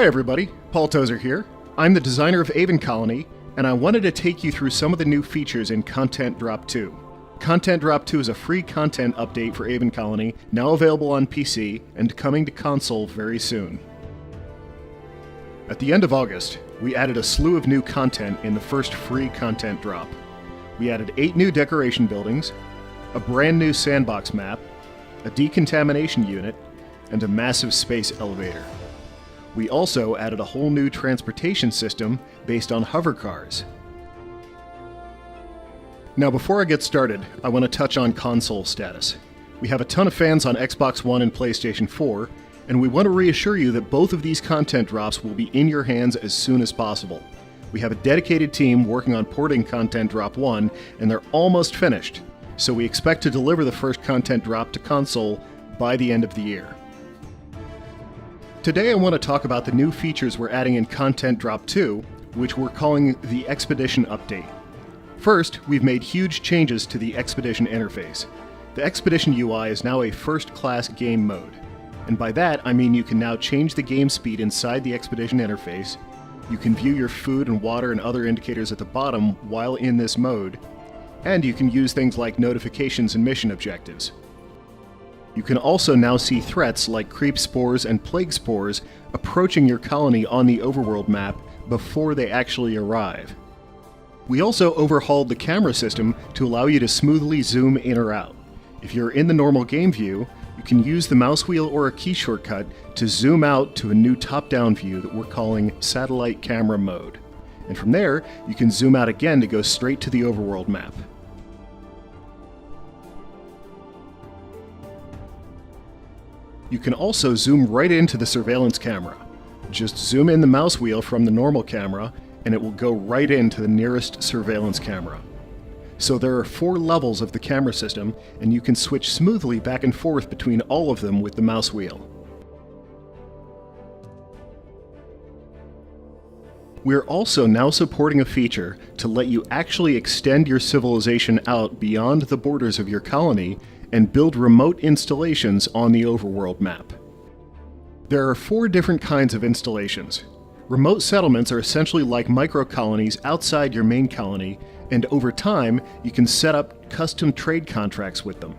Hi everybody, Paul Tozer here. I'm the designer of Aven Colony, and I wanted to take you through some of the new features in Content Drop 2. Content Drop 2 is a free content update for Aven Colony, now available on PC and coming to console very soon. At the end of August, we added a slew of new content in the first free content drop. We added 8 new decoration buildings, a brand new sandbox map, a decontamination unit, and a massive space elevator. We also added a whole new transportation system based on hover cars. Now before I get started, I want to touch on console status. We have a ton of fans on Xbox One and PlayStation 4, and we want to reassure you that both of these content drops will be in your hands as soon as possible. We have a dedicated team working on porting Content Drop 1, and they're almost finished, so we expect to deliver the first content drop to console by the end of the year. Today I want to talk about the new features we're adding in Content Drop 2, which we're calling the Expedition Update. First, we've made huge changes to the Expedition interface. The Expedition UI is now a first-class game mode, and by that I mean you can now change the game speed inside the Expedition interface, you can view your food and water and other indicators at the bottom while in this mode, and you can use things like notifications and mission objectives. You can also now see threats like creep spores and plague spores approaching your colony on the overworld map before they actually arrive. We also overhauled the camera system to allow you to smoothly zoom in or out. If you're in the normal game view, you can use the mouse wheel or a key shortcut to zoom out to a new top-down view that we're calling Satellite Camera Mode. And from there, you can zoom out again to go straight to the overworld map. You can also zoom right into the surveillance camera. Just zoom in the mouse wheel from the normal camera, and it will go right into the nearest surveillance camera. So there are 4 levels of the camera system, and you can switch smoothly back and forth between all of them with the mouse wheel. We're also now supporting a feature to let you actually extend your civilization out beyond the borders of your colony and build remote installations on the overworld map. There are 4 different kinds of installations. Remote settlements are essentially like micro-colonies outside your main colony, and over time, you can set up custom trade contracts with them.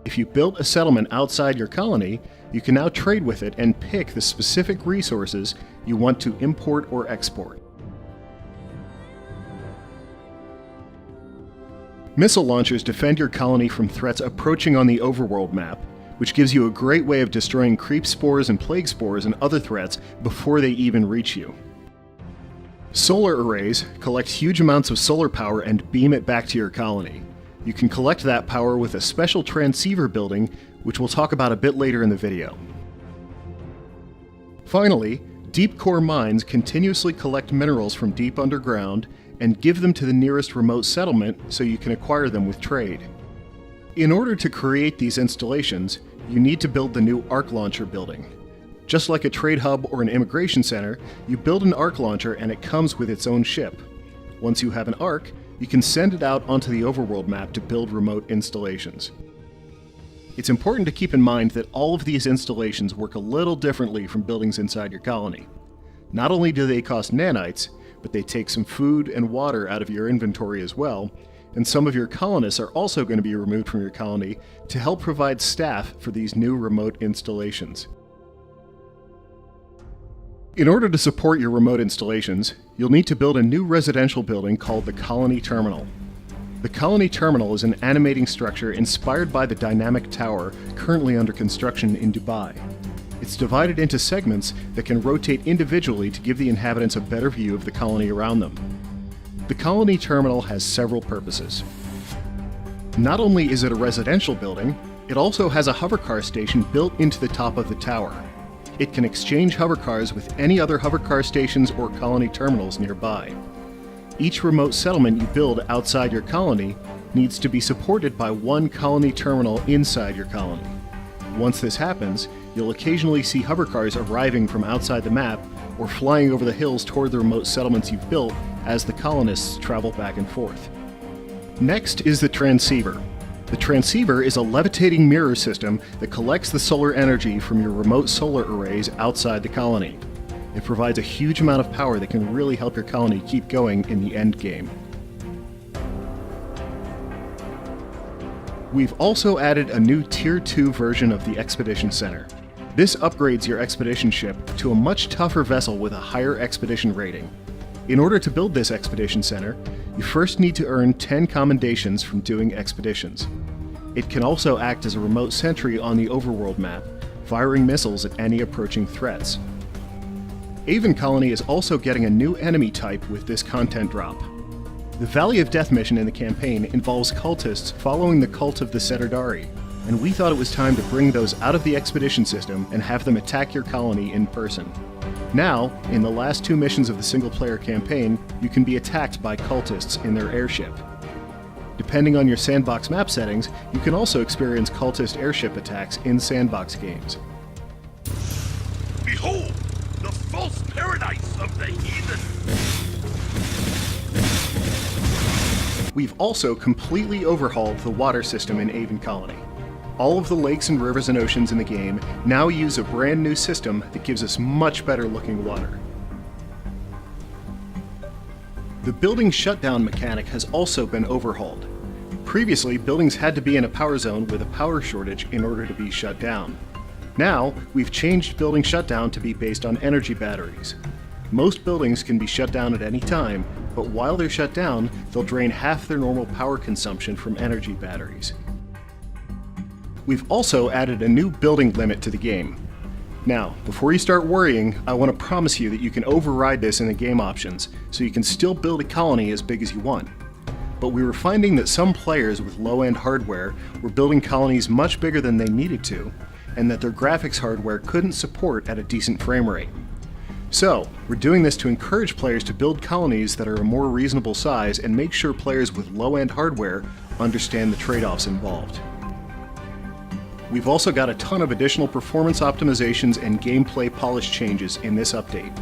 If you built a settlement outside your colony, you can now trade with it and pick the specific resources you want to import or export. Missile launchers defend your colony from threats approaching on the overworld map, which gives you a great way of destroying creep spores and plague spores and other threats before they even reach you. Solar arrays collect huge amounts of solar power and beam it back to your colony. You can collect that power with a special transceiver building, which we'll talk about a bit later in the video. Finally, deep core mines continuously collect minerals from deep underground and give them to the nearest remote settlement so you can acquire them with trade. In order to create these installations, you need to build the new Arc Launcher building. Just like a trade hub or an immigration center, you build an Arc Launcher and it comes with its own ship. Once you have an Arc, you can send it out onto the overworld map to build remote installations. It's important to keep in mind that all of these installations work a little differently from buildings inside your colony. Not only do they cost nanites, but they take some food and water out of your inventory as well, and some of your colonists are also going to be removed from your colony to help provide staff for these new remote installations. In order to support your remote installations, you'll need to build a new residential building called the Colony Terminal. The Colony Terminal is an animating structure inspired by the dynamic tower currently under construction in Dubai. It's divided into segments that can rotate individually to give the inhabitants a better view of the colony around them. The Colony Terminal has several purposes. Not only is it a residential building, it also has a hovercar station built into the top of the tower. It can exchange hovercars with any other hovercar stations or colony terminals nearby. Each remote settlement you build outside your colony needs to be supported by one colony terminal inside your colony. Once this happens, you'll occasionally see hovercars arriving from outside the map or flying over the hills toward the remote settlements you've built as the colonists travel back and forth. Next is the transceiver. The transceiver is a levitating mirror system that collects the solar energy from your remote solar arrays outside the colony. It provides a huge amount of power that can really help your colony keep going in the end game. We've also added a new Tier 2 version of the Expedition Center. This upgrades your expedition ship to a much tougher vessel with a higher expedition rating. In order to build this Expedition Center, you first need to earn 10 commendations from doing expeditions. It can also act as a remote sentry on the overworld map, firing missiles at any approaching threats. Aven Colony is also getting a new enemy type with this content drop. The Valley of Death mission in the campaign involves cultists following the cult of the Setardari, and we thought it was time to bring those out of the expedition system and have them attack your colony in person. Now, in the last 2 missions of the single-player campaign, you can be attacked by cultists in their airship. Depending on your sandbox map settings, you can also experience cultist airship attacks in sandbox games. Behold, the false paradise of the heathen! We've also completely overhauled the water system in Aven Colony. All of the lakes and rivers and oceans in the game now use a brand new system that gives us much better looking water. The building shutdown mechanic has also been overhauled. Previously, buildings had to be in a power zone with a power shortage in order to be shut down. Now, we've changed building shutdown to be based on energy batteries. Most buildings can be shut down at any time, but while they're shut down, they'll drain half their normal power consumption from energy batteries. We've also added a new building limit to the game. Now, before you start worrying, I want to promise you that you can override this in the game options, so you can still build a colony as big as you want. But we were finding that some players with low-end hardware were building colonies much bigger than they needed to, and that their graphics hardware couldn't support at a decent frame rate. So, we're doing this to encourage players to build colonies that are a more reasonable size and make sure players with low-end hardware understand the trade-offs involved. We've also got a ton of additional performance optimizations and gameplay polish changes in this update.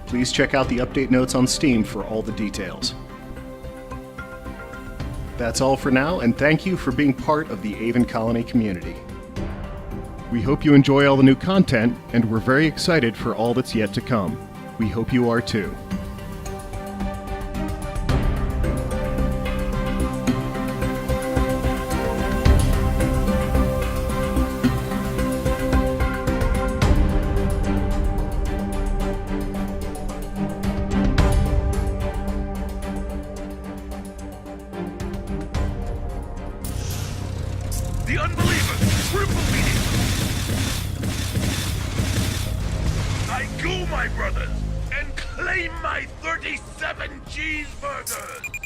Please check out the update notes on Steam for all the details. That's all for now, and thank you for being part of the Aven Colony community. We hope you enjoy all the new content, and we're very excited for all that's yet to come. We hope you are too. The unbelievers, triple meeting! I go, my brothers, and claim my 37 cheeseburgers!